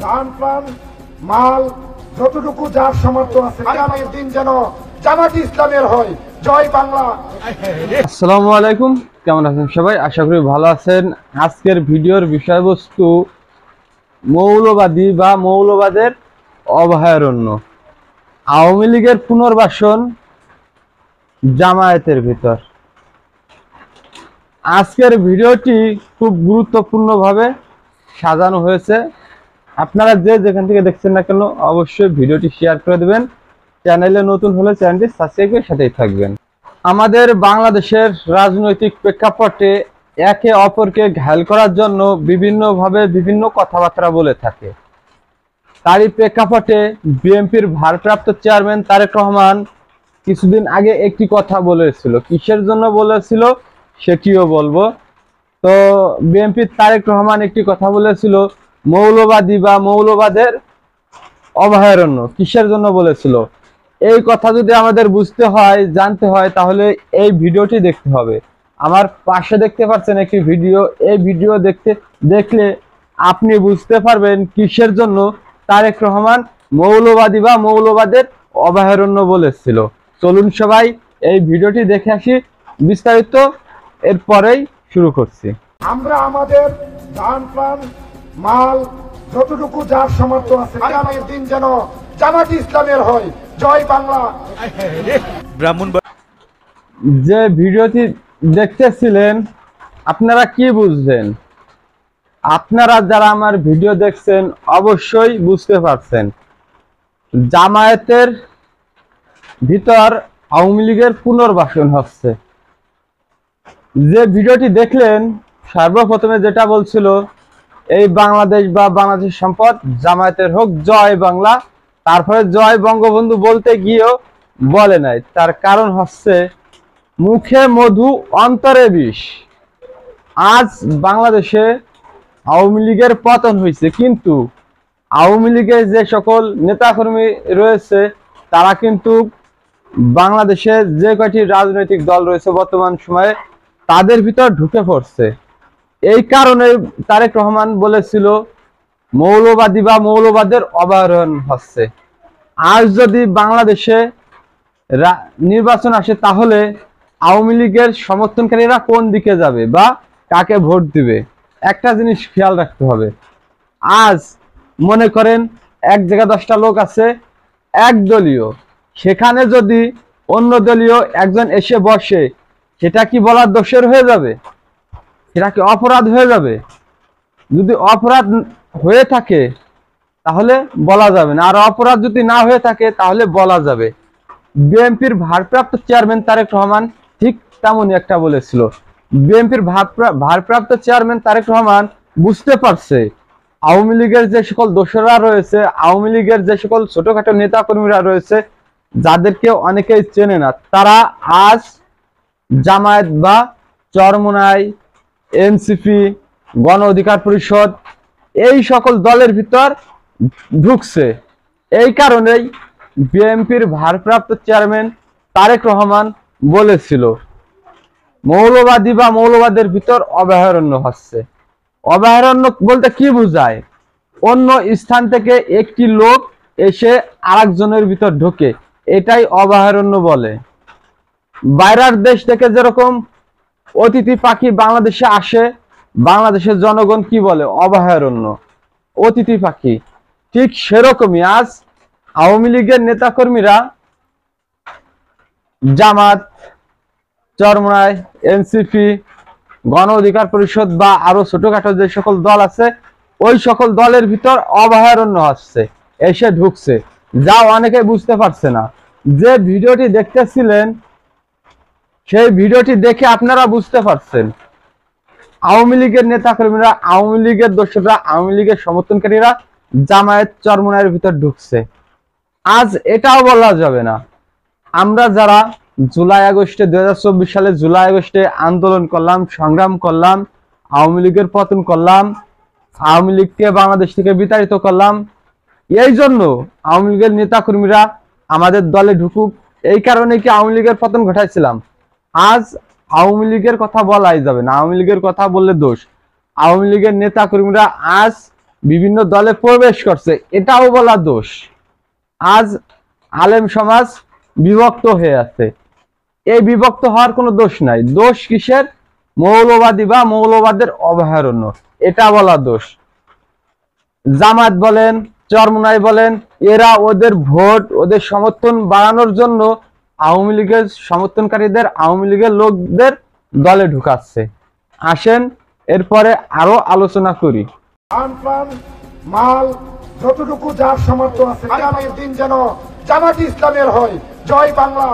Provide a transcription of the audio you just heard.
প্রাণ প্রাণ মাল যতটুকু যার সামর্থ্য আছে আগামীর দিন যেন জামাত ইসলামের হয়। জয় বাংলা। আসসালামু আলাইকুম, কেমন আছেন সবাই? আশা করি ভালো আছেন। আজকের ভিডিওর বিষয়বস্তু মৌলবাদী বা মৌলবাদের অভয়ারণ্য, আওয়ামী লীগের পুনর্বাসন জামায়াতের ভিতর। আজকের ভিডিওটি খুব গুরুত্বপূর্ণভাবে সাজানো হয়েছে। আপনারা যে যেখান থেকে দেখছেন না কেন অবশ্যই ভিডিওটি শেয়ার করে দেবেন। চ্যানেলে নতুন হলে চ্যানেলটি সাবস্ক্রাইব করে সাথেই থাকবেন। আমাদের বাংলাদেশের রাজনৈতিক প্রেক্ষাপটে একে অপরকে ঘায়েল করার জন্য বিভিন্নভাবে বিভিন্ন কথাবার্তা বলে থাকে। তারই প্রেক্ষাপটে বিএনপির ভারপ্রাপ্ত চেয়ারম্যান তারেক রহমান কিছুদিন আগে একটি কথা বলেছিল। কিসের জন্য বলেছিল সেটিও বলবো। তো বিএনপির তারেক রহমান একটি কথা বলেছিল, মৌলবাদী বা মৌলবাদের অভয়ারণ্য। কিসের জন্য বলেছিল এই কথা যদি আমাদের বুঝতে হয়, জানতে হয়, তাহলে এই ভিডিওটি দেখতে হবে। আমার পাশে দেখতে পাচ্ছেন একটি ভিডিও। এই ভিডিও দেখলে আপনি বুঝতে পারবেন কিসের জন্য তারেক রহমান মৌলবাদী বা মৌলবাদের অভয়ারণ্য বলেছিল। চলুন সবাই এই ভিডিওটি দেখে আসি বিস্তারিত, এরপরেই শুরু করছি। আমরা আমাদের প্রাণ প্রাণ মাল যতটুকু যার সামর্থ্য আছে আগামীর দিন যেন জামাত ইসলামের হয়। জয় বাংলা। যে ভিডিওটি দেখতেছিলেন আপনারা কি বুঝলেন? আপনারা যারা আমার ভিডিও দেখছেন অবশ্যই বুঝতে পারছেন জামায়াতের ভিতর আওয়ামী লীগের পুনর্বাসন হচ্ছে। যে ভিডিওটি দেখলেন সর্বপ্রথমে যেটা বলছিল, এই বাংলাদেশ বা বাংলাদেশ সম্পদ জামায়াতের হোক, জয় বাংলা। তারপরে জয় বঙ্গবন্ধু বলতে গিয়েও বলে নাই। তার কারণ হচ্ছে মুখে মধু অন্তরে বিষ। আজ বাংলাদেশে আওয়ামী লীগের পতন হয়েছে, কিন্তু আওয়ামী লীগের যে সকল নেতাকর্মী রয়েছে তারা কিন্তু বাংলাদেশে যে কয়টি রাজনৈতিক দল রয়েছে বর্তমান সময়ে তাদের ভিতর ঢুকে পড়ছে। এই কারণে তারেক রহমান বলেছিল মৌলবাদী বা মৌলবাদের অভয়ারণ্য হচ্ছে। আজ যদি বাংলাদেশে নির্বাচন আসে তাহলে আওয়ামী লীগের সমর্থনকারীরা কোন দিকে যাবে বা কাকে ভোট দিবে, একটা জিনিস খেয়াল রাখতে হবে। আজ মনে করেন এক জায়গায় 10টা লোক আছে একদলীয়, সেখানে যদি অন্য দলীয় একজন এসে বসে, সেটা কি বলার দোষের হয়ে যাবে? সেটা কি অপরাধ হয়ে যাবে? যদি অপরাধ হয়ে থাকে তাহলে বলা যাবে না, আর অপরাধ যদি না হয়ে থাকে তাহলে বলা যাবে। বিএনপির ভারপ্রাপ্ত চেয়ারম্যান তারেক রহমান ঠিক তেমনই একটা বলেছিল। বিএনপির ভারপ্রাপ্ত চেয়ারম্যান তারেক রহমান বুঝতে পারছে আওয়ামী লীগের যে সকল দোসররা রয়েছে, আওয়ামী লীগের যে সকল ছোটখাটো নেতা কর্মীরা রয়েছে যাদেরকে অনেকেই চেনে না, তারা আজ জামায়াত বা চরমোনাই, এনসিপি, গণ অধিকার পরিষদ এই সকল দলের ভিতর ঢুকছে। এই কারণেই বিএনপির ভারপ্রাপ্ত চেয়ারম্যান তারেক রহমান বলেছিল মৌলবাদী বা মৌলবাদের ভিতর অভয়ারণ্য হচ্ছে। অভয়ারণ্য বলতে কি বোঝায়? অন্য স্থান থেকে একটি লোক এসে আরেকজনের ভিতর ঢোকে, এটাই অভয়ারণ্য বলে। বাইরের দেশ থেকে যেরকম অতিথি পাখি বাংলাদেশে আসে, বাংলাদেশের জনগণ কি বলে? অভয়ারণ্য, অতিথি পাখি। ঠিক সেরকমই আজ আওয়ামী লীগের নেতাকর্মীরা জামাত, চরমোনাই, এনসিপি, গণ অধিকার পরিষদ বা আরো ছোটখাটো যে সকল দল আছে ওই সকল দলের ভিতর অভয়ারণ্য হচ্ছে, এসে ঢুকছে, যা অনেকে বুঝতে পারছে না। যে ভিডিওটি দেখতেছিলেন সেই ভিডিওটি দেখে আপনারা বুঝতে পারছেন আওয়ামী লীগের নেতাকর্মীরা, আওয়ামী লীগের দোসররা, আওয়ামী লীগের সমর্থনকারীরা জামায়াত চরমোনাইয়ের ভিতর ঢুকছে। আজ এটাও বলা যাবে না আমরা যারা জুলাই আগস্টে 2024 সালে জুলাই আগস্টে আন্দোলন করলাম, সংগ্রাম করলাম, আওয়ামী লীগের পতন করলাম, আওয়ামী লীগকে বাংলাদেশ থেকে বিতাড়িত করলাম, এই জন্য আওয়ামী লীগের নেতাকর্মীরা আমাদের দলে ঢুকুক, এই কারণে কি আওয়ামী লীগের পতন ঘটাইছিলাম? আজ আওয়ামী লীগের কথা বলাই যাবে না, আওয়ামী লীগের কথা বললে দোষ। আওয়ামী লীগের নেতাকর্মীরা আজ বিভিন্ন দলে প্রবেশ করছে, এটাও বলা দোষ। আজ আলেম সমাজ বিভক্ত হয়ে আছে, এই বিভক্ত হওয়ার কোনো দোষ নাই। দোষ কিসের? মৌলবাদী বা মৌলবাদের অভয়ারণ্য, এটা বলা দোষ। জামাত বলেন, চরমোনাই বলেন, এরা ওদের ভোট, ওদের সমর্থন বাড়ানোর জন্য আওয়ামী লীগের সমর্থনকারীদের, আওয়ামী লীগের লোকদের দলে ঢুকাচ্ছে। আসেন এরপরে আরো আলোচনা করি। প্রাণ প্রাণ মাল যতটুকু যার সামর্থ্য আছে আগামীর দিন যেন জামাত ইসলামের হয়। জয় বাংলা।